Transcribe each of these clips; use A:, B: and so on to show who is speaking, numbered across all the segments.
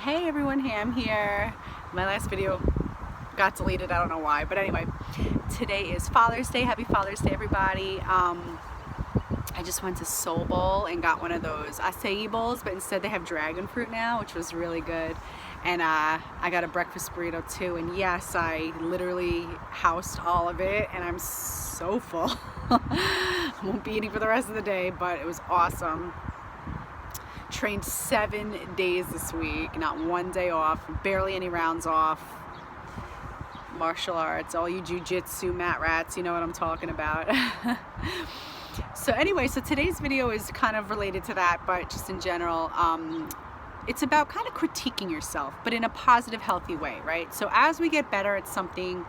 A: Hey everyone, Ham here. My last video got deleted, I don't know why, but anyway, today is Father's Day. Happy Father's Day, everybody. I just went to Soul Bowl and got one of those acai bowls, but instead they have dragon fruit now, which was really good. And I got a breakfast burrito too, and yes, I literally housed all of it, and I'm so full. I won't be eating for the rest of the day, but it was awesome. Trained 7 days this week, not one day off, barely any rounds off. Martial arts, all you jiu-jitsu mat rats, you know what I'm talking about. So anyway, so today's video is kind of related to that, but just in general, it's about kind of critiquing yourself, but in a positive, healthy way, right? So as we get better at something,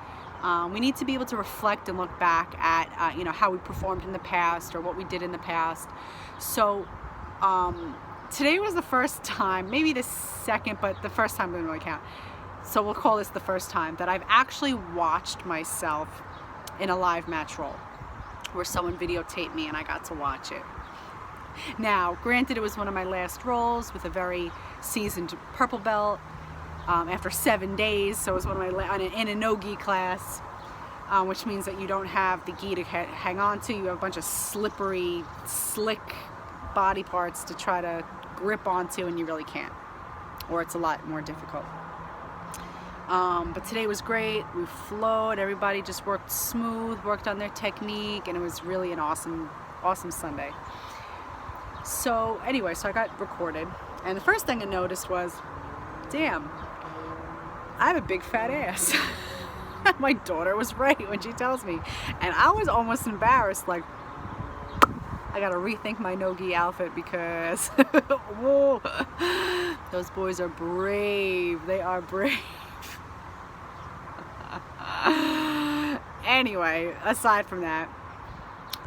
A: we need to be able to reflect and look back at, how we performed in the past or what we did in the past. So today was the first time, maybe the second, but the first time doesn't really count. So we'll call this the first time that I've actually watched myself in a live match roll where someone videotaped me and I got to watch it. Now, granted, it was one of my last rolls with a very seasoned purple belt after 7 days. So it was one of my in a no-gi class, which means that you don't have the gi to hang on to. You have a bunch of slippery, slick body parts to try to grip onto, and you really can't, or it's a lot more difficult. But today was great. We flowed. Everybody just worked smooth, worked on their technique, and it was really an awesome Sunday. So anyway, so I got recorded, and the first thing I noticed was, damn, I have a big fat ass. My daughter was right when she tells me, and I was almost embarrassed, like, I gotta rethink my no-gi outfit because whoa, those boys are brave. They are brave. Anyway, aside from that,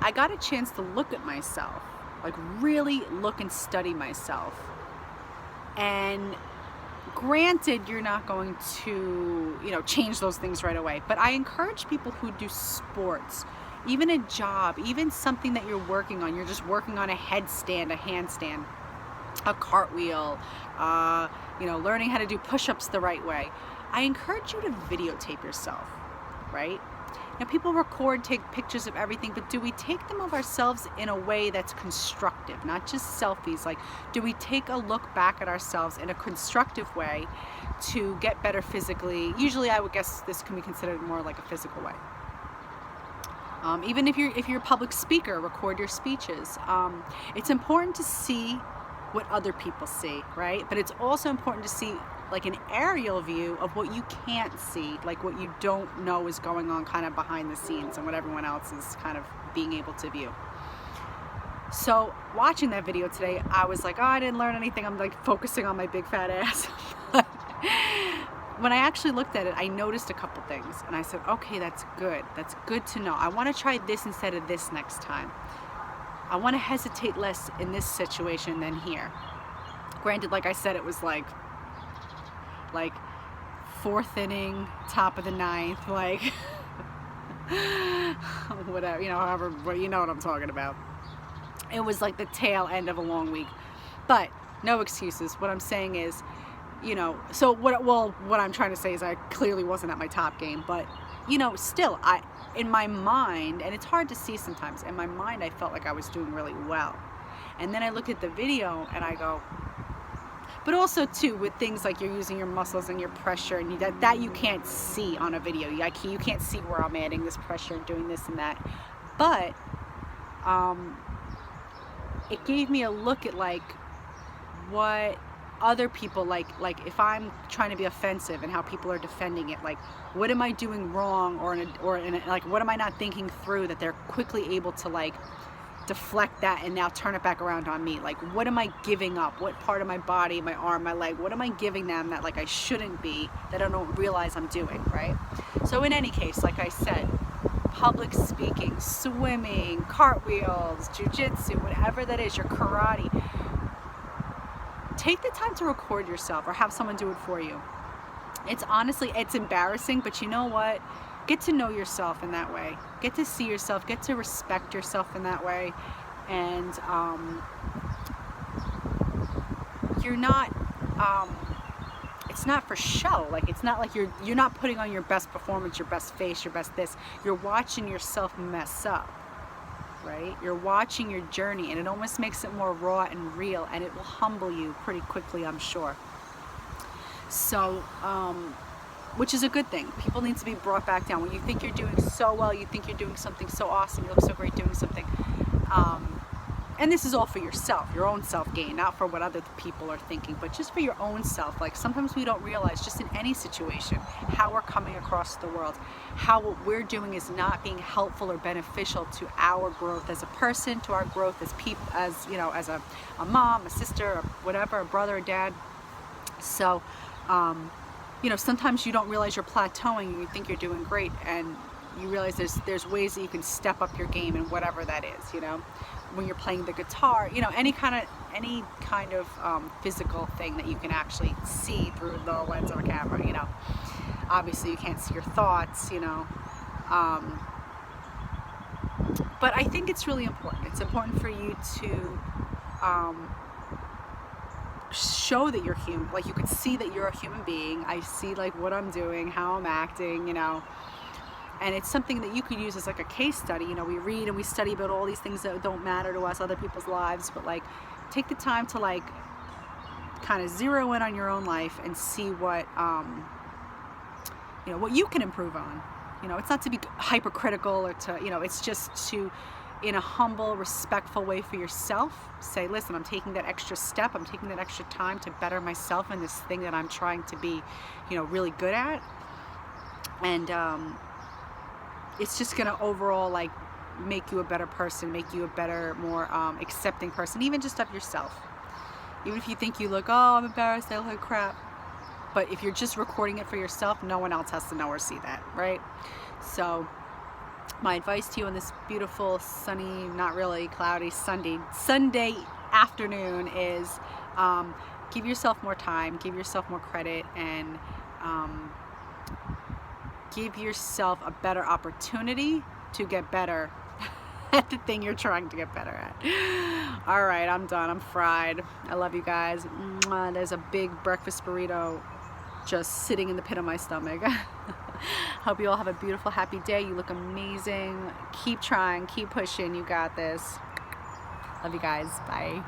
A: I got a chance to look at myself, like really look and study myself. And granted, you're not going to, change those things right away, but I encourage people who do sports, even a job, even something that you're working on, you're just working on a headstand, a handstand, a cartwheel, learning how to do push-ups the right way. I encourage you to videotape yourself, right? Now, people record, take pictures of everything, but do we take them of ourselves in a way that's constructive, not just selfies? Like, do we take a look back at ourselves in a constructive way to get better physically? Usually, I would guess this can be considered more like a physical way. Even if you're a public speaker, record your speeches. It's important to see what other people see, right? But it's also important to see like an aerial view of what you can't see, like what you don't know is going on kind of behind the scenes and what everyone else is kind of being able to view. So watching that video today, I was like, oh, I didn't learn anything. I'm like focusing on my big fat ass. But when I actually looked at it, I noticed a couple things and I said, okay, that's good. That's good to know. I want to try this instead of this next time. I want to hesitate less in this situation than here. Granted, like I said, it was like 4th inning, top of the 9th, like whatever, however, you know what I'm talking about. It was like the tail end of a long week, but no excuses. What I'm saying is, so what I'm trying to say is I clearly wasn't at my top game, but still, in my mind, and it's hard to see sometimes, in my mind I felt like I was doing really well. And then I look at the video and I go, but also too with things like you're using your muscles and your pressure, and that you can't see on a video. You can't see where I'm adding this pressure and doing this and that. But it gave me a look at like what other people like if I'm trying to be offensive and how people are defending it, like what am I doing wrong, or like what am I not thinking through that they're quickly able to like deflect that and now turn it back around on me? Like, what am I giving up? What part of my body, my arm, my leg, what am I giving them that like I shouldn't be, that I don't realize I'm doing, right? So in any case, like I said, public speaking, swimming, cartwheels, jiu-jitsu, whatever that is, your karate, take the time to record yourself or have someone do it for you. It's honestly, it's embarrassing, but you know what? Get to know yourself in that way. Get to see yourself, get to respect yourself in that way. And you're not it's not for show. Like, it's not like you're not putting on your best performance, your best face, your best this. You're watching yourself mess up, right? You're watching your journey, and it almost makes it more raw and real, and it will humble you pretty quickly, I'm sure. So, which is a good thing. People need to be brought back down. When you think you're doing so well, you think you're doing something so awesome, you look so great doing something. And this is all for yourself, your own self-gain, not for what other people are thinking, but just for your own self. Like, sometimes we don't realize, just in any situation, how we're coming across the world, how what we're doing is not being helpful or beneficial to our growth as a person, to our growth as people, as, you know, as a mom, a sister, or whatever, a brother, a dad. So, you know, sometimes you don't realize you're plateauing and you think you're doing great, and you realize there's ways that you can step up your game, and whatever that is, you know, when you're playing the guitar, you know, any kind of physical thing that you can actually see through the lens of a camera, you know. Obviously you can't see your thoughts, you know, but I think it's really important. It's important for you to show that you're human. Like, you can see that you're a human being. I see, like, what I'm doing, how I'm acting, you know, and it's something that you could use as like a case study. You know, we read and we study about all these things that don't matter to us, other people's lives, but like, take the time to like kind of zero in on your own life and see what you know, what you can improve on. You know, it's not to be hypercritical or to, you know, it's just to, in a humble, respectful way for yourself, say, listen, I'm taking that extra step, I'm taking that extra time to better myself in this thing that I'm trying to be, you know, really good at. And it's just gonna overall, like, make you a better person, make you a better, more accepting person, even just of yourself. Even if you think you look, oh, I'm embarrassed, I look like crap. But if you're just recording it for yourself, no one else has to know or see that, right? So my advice to you on this beautiful, sunny, not really cloudy, Sunday afternoon is give yourself more time, give yourself more credit, and give yourself a better opportunity to get better at the thing you're trying to get better at. All right, I'm done. I'm fried. I love you guys. Mwah. There's a big breakfast burrito just sitting in the pit of my stomach. Hope you all have a beautiful, happy day. You look amazing. Keep trying, keep pushing. You got this. Love you guys. Bye.